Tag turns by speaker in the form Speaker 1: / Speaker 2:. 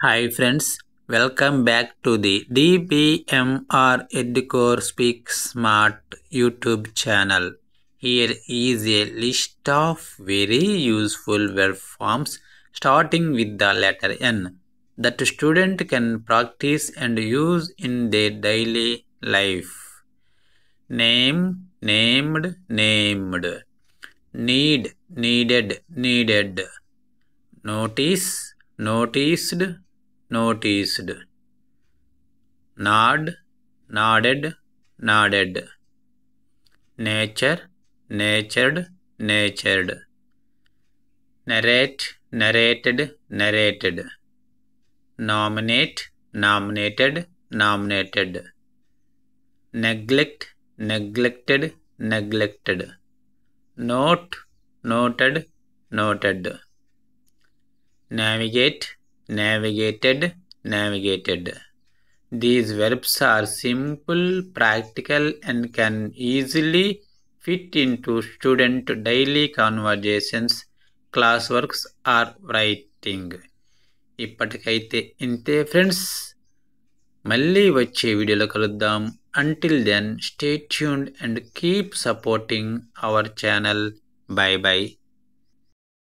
Speaker 1: Hi friends, welcome back to the DBMR Educore Speak Smart YouTube channel. Here is a list of very useful verb forms starting with the letter N that student can practice and use in their daily life. Name, named, named. Need, needed, needed. Notice, noticed, noticed. Nod, nodded, nodded. Nature, natured, natured. Narrate, narrated, narrated. Nominate, nominated, nominated. Neglect, neglected, neglected. Note, noted, noted. Navigate, navigated, navigated. These verbs are simple, practical, and can easily fit into student daily conversations, classworks, or writing. ఇప్పటికైతే ఇంతే friends. మళ్ళీ వచ్చే వీడియోలో కలుద్దాం. Until then, stay tuned and keep supporting our channel. Bye bye.